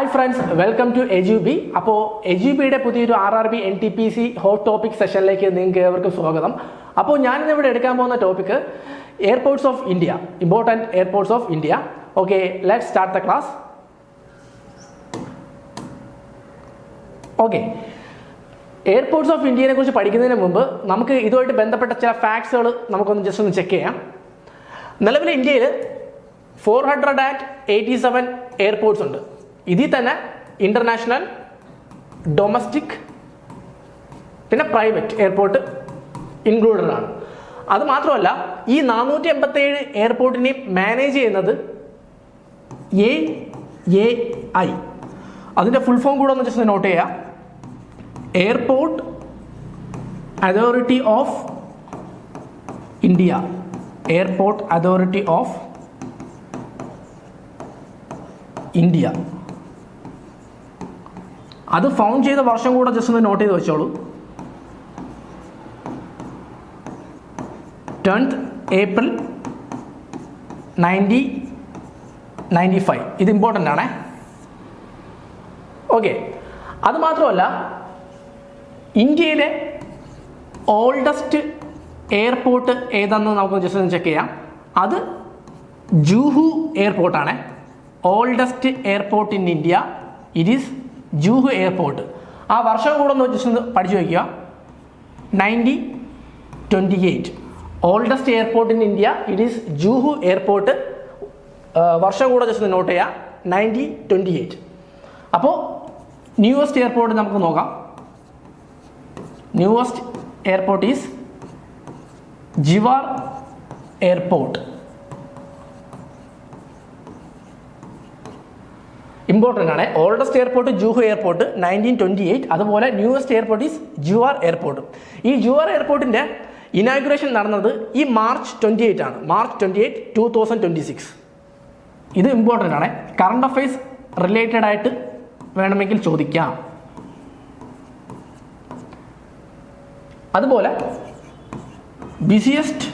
Hi friends, welcome to എജുബി. അപ്പോൾ എജുബിയുടെ പുതിയൊരു RRB NTPC ഹോട്ട് ടോപ്പിക് സെഷനിലേക്ക് നിങ്ങൾക്ക് ഏവർക്കും സ്വാഗതം. അപ്പോൾ ഞാനിന്നിവിടെ എടുക്കാൻ പോകുന്ന topic airports of India, important airports of India. Okay, let's start the class. Okay, airports of ഇന്ത്യയെ കുറിച്ച് പഠിക്കുന്നതിന് മുമ്പ് നമുക്ക് ഇതുമായിട്ട് ബന്ധപ്പെട്ട ചില ഫാക്ട്സുകൾ നമുക്കൊന്ന് ജസ്റ്റ് ഒന്ന് ചെക്ക് ചെയ്യാം. നിലവിൽ ഇന്ത്യയിൽ 487 എയർപോർട്ട്സ് ഉണ്ട്. ഇതിൽ തന്നെ ഇൻ്റർനാഷണൽ, ഡൊമസ്റ്റിക്, പിന്നെ പ്രൈവറ്റ് എയർപോർട്ട് ഇൻക്ലൂഡഡ് ആണ്. അത് മാത്രമല്ല, ഈ 487 എയർപോർട്ടിനെയും മാനേജ് ചെയ്യുന്നത് AAI. അതിൻ്റെ ഫുൾ ഫോം കൂടെ ഒന്ന് ജസ്റ്റ് നോട്ട് ചെയ്യാം. Airport authority of India. Airport authority of India. അത് ഫൗണ്ട് ചെയ്ത വർഷം കൂടെ ജസ്റ്റ് ഒന്ന് നോട്ട് ചെയ്ത് വെച്ചോളൂ. 10th April 1995. ഇത് ഇമ്പോർട്ടൻ്റ് ആണേ. ഓക്കെ, അത് മാത്രമല്ല, ഇന്ത്യയിലെ ഓൾഡസ്റ്റ് എയർപോർട്ട് ഏതാണെന്ന് നമുക്ക് ജസ്റ്റ് ഒന്ന് ചെക്ക് ചെയ്യാം. അത് ജൂഹു എയർപോർട്ടാണ്. Oldest airport in India, it is Juhu airport. ആ വർഷം കൂടെ ഒന്ന് ജസ്റ്റ് ഒന്ന് പഠിച്ചു വയ്ക്കുക. 1928. Oldest airport in India, it is Juhu airport. വർഷം കൂടെ ജസ്റ്റ് നോട്ട് ചെയ്യുക, 1928. അപ്പോൾ ന്യൂവസ്റ്റ് എയർപോർട്ട് നമുക്ക് നോക്കാം. Newest airport is Jewar airport. Important ആണ്. Oldest airport Juhu airport 1928. അതുപോലെ newest airport is Jewar airport. ഈ ജുവാർ എയർപോർട്ടിൻ്റെ ഇനാഗുറേഷൻ നടന്നത് ഈ മാർച്ച് 28 ആണ്. മാർച്ച് 28, 2026. ഇത് ഇമ്പോർട്ടൻ്റ് ആണ്. കറണ്ട് അഫയേഴ്സ് റിലേറ്റഡ് ആയിട്ട് വേണമെങ്കിൽ ചോദിക്കാം. അതുപോലെ ബിസിയസ്റ്റ്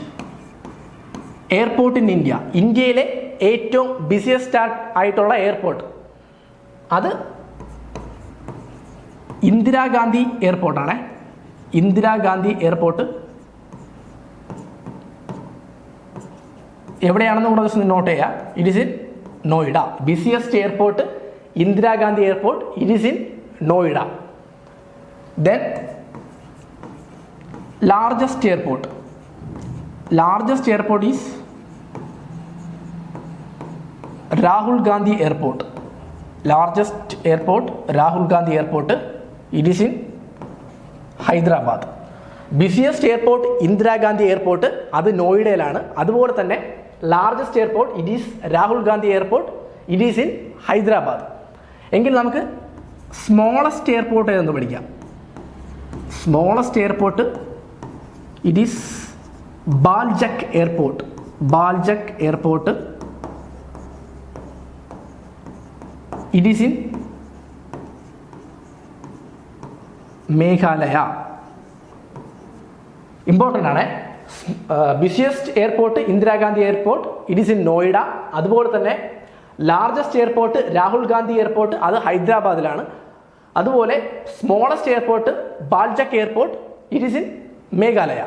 എയർപോർട്ട് ഇൻ ഇന്ത്യ, ഇന്ത്യയിലെ ഏറ്റവും ബിസിയസ്റ്റ് ആയിട്ടുള്ള എയർപോർട്ട്, അത് ഇന്ദിരാഗാന്ധി എയർപോർട്ടാണ്. ഇന്ദിരാഗാന്ധി എയർപോർട്ട് എവിടെയാണെന്ന് കൂടെ ജസ്റ്റ് നോട്ട് ചെയ്യുക. It is in Noida. Busiest airport Indira Gandhi airport, it is in Noida. Then largest airport. Largest airport is Rahul Gandhi airport. Largest airport Rahul Gandhi airport, it is in Hyderabad. Busiest airport Indira Gandhi airport, അത് നോയിഡയിലാണ്. അതുപോലെ തന്നെ largest airport it is Rahul Gandhi airport, it is in Hyderabad. എങ്കിൽ നമുക്ക് smallest airport ഏതെന്ന് പഠിക്കാം. Smallest airport it is ബാൽജക് airport. Baljek airport, it is in Meghalaya. Important ആണ്. Busiest airport Indira Gandhi airport, it is in Noida. അതുപോലെ തന്നെ largest airport Rahul Gandhi airport, അത് ഹൈദരാബാദിലാണ്. അതുപോലെ smallest airport Baljek airport, it is in Meghalaya.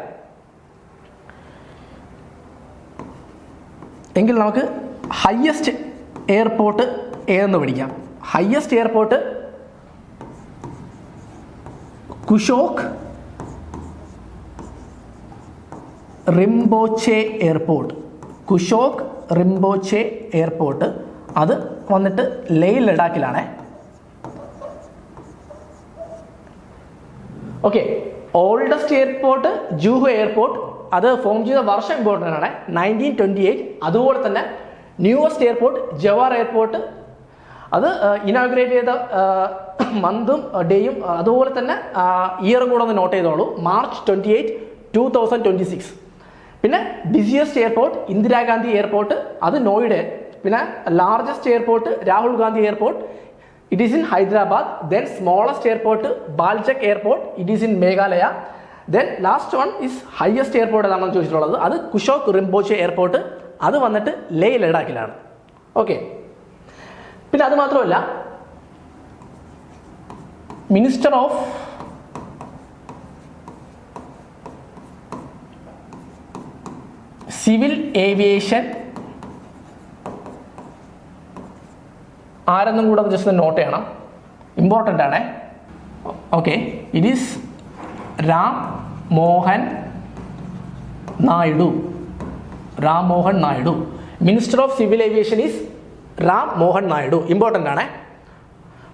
എങ്കിൽ നമുക്ക് ഹയസ്റ്റ് എയർപോർട്ട് ഏതെന്ന് പഠിക്കാം. Highest airport കുഷോക്ക് Rinpoche airport. കുഷോക്ക് Rinpoche airport, അത് വന്നിട്ട് Leh ലഡാക്കിലാണ്. Okay, oldest airport Juhu airport, അത് ഫോം ചെയ്ത വർഷം ഇമ്പോർട്ടൻ്റ് ആണ്, 1928. അതുപോലെ തന്നെ ന്യൂവസ്റ്റ് എയർപോർട്ട് ജവാർ എയർപോർട്ട്, അത് ഇനാഗുറേറ്റ് ചെയ്ത മന്തും ഡേയും അതുപോലെ തന്നെ ഇയറും കൂടെ ഒന്ന് നോട്ട് ചെയ്തോളൂ. മാർച്ച് 28, 2026. പിന്നെ ബിസിയസ്റ്റ് എയർപോർട്ട് ഇന്ദിരാഗാന്ധി എയർപോർട്ട്, അത് നോയിഡ. പിന്നെ largest airport Rahul Gandhi airport, it is in Hyderabad. Then smallest airport Baljek airport, it is in Meghalaya. Then last one is highest airport ഏതാണെന്ന് ചോദിച്ചിട്ടുള്ളത്, അത് കുഷോക്ക് റിംബോച്ചെ എയർപോർട്ട്, അത് വന്നിട്ട് ലേഹ് ലഡാക്കിലാണ്. ഓക്കെ, പിന്നെ അത് മാത്രമല്ല മിനിസ്റ്റർ ഓഫ് സിവിൽ ഏവിയേഷൻ ആരെന്നും കൂടെ ജസ്റ്റ് നോട്ട് ചെയ്യണം, ഇമ്പോർട്ടൻ്റ് ആണ്. Okay, it is Ram Mohan Naidu. Ram Mohan Naidu. Minister of civil aviation is Ram Mohan Naidu. Important ആണ്.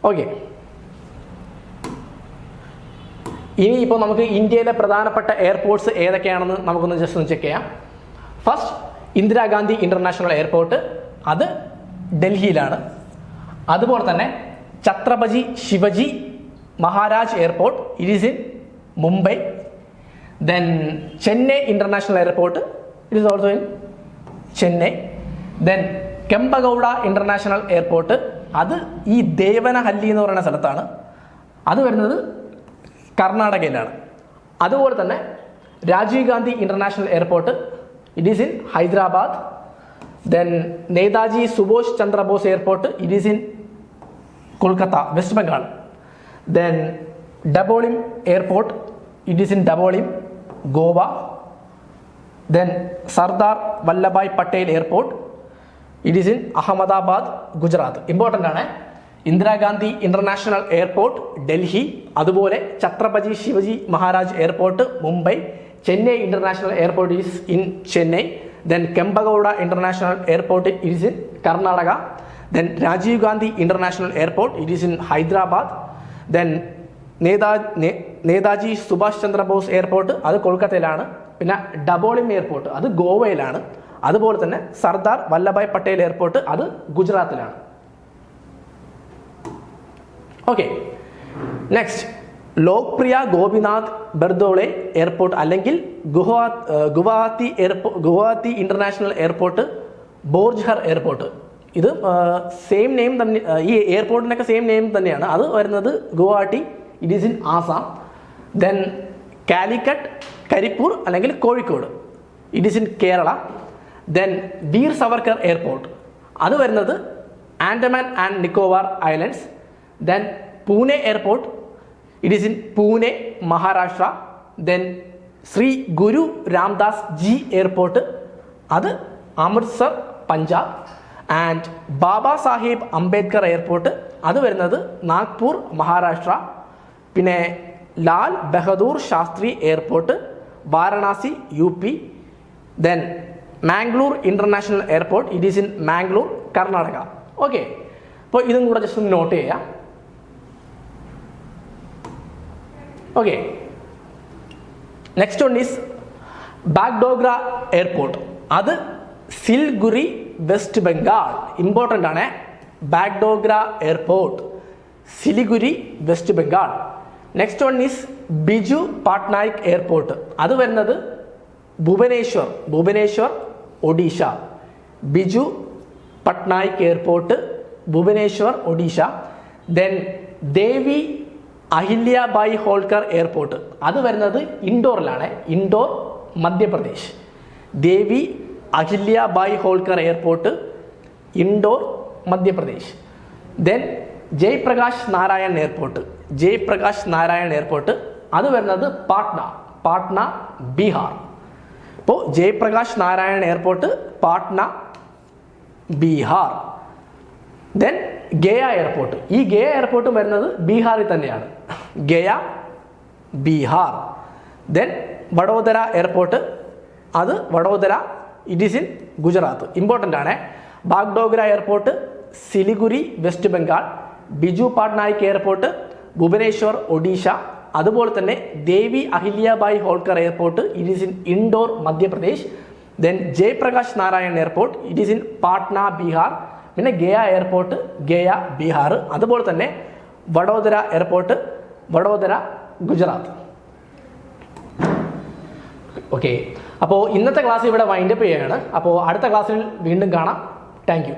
ഓക്കെ, ഇനി ഇപ്പോൾ നമുക്ക് ഇന്ത്യയിലെ പ്രധാനപ്പെട്ട എയർപോർട്ട്സ് ഏതൊക്കെയാണെന്ന് നമുക്കൊന്ന് ജസ്റ്റ് ഒന്ന് ചെക്ക് ചെയ്യാം. ഫസ്റ്റ്, ഇന്ദിരാഗാന്ധി ഇൻ്റർനാഷണൽ എയർപോർട്ട്, അത് ഡൽഹിയിലാണ്. അതുപോലെ തന്നെ Chhatrapati Shivaji Maharaj airport, it is in Mumbai. Then Chennai international airport, it is also in Chennai. Then Kempegowda international airport, അത് ഈ ദേവനഹല്ലി എന്ന് പറയുന്ന സ്ഥലത്താണ്. അത് വരുന്നത് കർണാടകയിലാണ്. അതുപോലെ തന്നെ Rajeev Gandhi international airport, it is in Hyderabad. Then Netaji Subhash Chandrabose airport, it is in Kolkata, west Bengal. Then ഡബോളിം airport, it is in ഡബോളിം, Goa. Then Sardar Vallabhbhai Patel airport, it is in Ahmedabad, Gujarat. Important ആണ്. ഇന്ദിരാഗാന്ധി ഇൻ്റർനാഷണൽ എയർപോർട്ട് ഡൽഹി, അതുപോലെ Chhatrapati Shivaji Maharaj airport Mumbai, Chennai international airport is in Chennai. Then Kempegowda international airport it is in Karnataka. Then Rajeev Gandhi international airport it is in Hyderabad. Then Netaji Subhash Chandrabose airport, അത് കൊൽക്കത്തയിലാണ്. പിന്നെ ഡബോളിം airport, അത് ഗോവയിലാണ്. അതുപോലെ തന്നെ Sardar Vallabhbhai Patel airport, അത് ഗുജറാത്തിലാണ്. Okay, next Lokpriya Gopinath Bordoloi airport, അല്ലെങ്കിൽ Guwahati international airport, Borjhar airport. ഇത് സെയിം നെയിം തന്നെ, ഈ എയർപോർട്ടിനൊക്കെ സെയിം നെയിം തന്നെയാണ്. അത് വരുന്നത് Guwahati, it is in Assam. Then Calicut Karipur അല്ലെങ്കിൽ Kozhikode, it is in Kerala. Then Veer Savarkar airport, അത് വരുന്നത് Andaman and Nicobar islands. Then Pune airport, it is in Pune, Maharashtra. Then Shri Guru Ramdas ji airport, അത് അമൃത്സർ, പഞ്ചാബ്. ആൻഡ് ബാബാ സാഹിബ് അംബേദ്കർ എയർപോർട്ട്, അത് വരുന്നത് നാഗ്പൂർ, മഹാരാഷ്ട്ര. പിന്നെ Lal Bahadur Shastri airport, Varanasi, U P. Then Mangalore international airport, it is in Mangalore, Karnataka. Okay, അപ്പോൾ ഇതും കൂടെ ജസ്റ്റ് ഒന്ന് നോട്ട് ചെയ്യാം. Okay, next one is Bagdogra airport, അത് സിൽഗുരി, വെസ്റ്റ് ബംഗാൾ. ഇമ്പോർട്ടൻ്റ് ആണ്. Bagdogra airport, Siliguri, west Bengal. Next one is Biju Patnaik airport, അത് വരുന്നത് Bhubaneswar, Odisha. Biju Patnaik airport, Bhubaneswar, Odisha. Then Devi Ahilyabai Holkar airport, അത് വരുന്നത് ഇൻഡോറിലാണ്, ഇൻഡോർ, മധ്യപ്രദേശ്. ദേവി Ahilyabai Holkar airport, indoor, Madhya Pradesh. Then Jayaprakash Narayan airport, അത് വരുന്നത് പാട്ന, ബീഹാർ. ഇപ്പോൾ Jayaprakash Narayan airport, Patna, Bihar. Then Gaya airport, ഈ ഗയ എയർപോർട്ട് വരുന്നത് ബീഹാറിൽ തന്നെയാണ്, ഗയ, ബീഹാർ. ദെൻ വഡോദര എയർപോർട്ട്, അത് Vadodara, it is in Gujarat. Important ആണ്. Bagdogra airport, Siliguri, west Bengal. Biju Patnaik airport, Bhubaneswar, Odisha. അതുപോലെ തന്നെ ദേവി Ahilyabai Holkar airport, it is in indoor, Madhya Pradesh. Then Jayaprakash Narayan airport, it is in Patna, Bihar. പിന്നെ ഗയ എയർപോർട്ട്, ഗയ, ബീഹാർ. അതുപോലെ തന്നെ വഡോദര എയർപോർട്ട്, വഡോദര, ഗുജറാത്ത്. ഓക്കെ, അപ്പോൾ ഇന്നത്തെ ക്ലാസ് ഇവിടെ വൈൻഡപ്പ് ചെയ്യുകയാണ്. അപ്പോൾ അടുത്ത ക്ലാസ്സിൽ വീണ്ടും കാണാം. Thank you.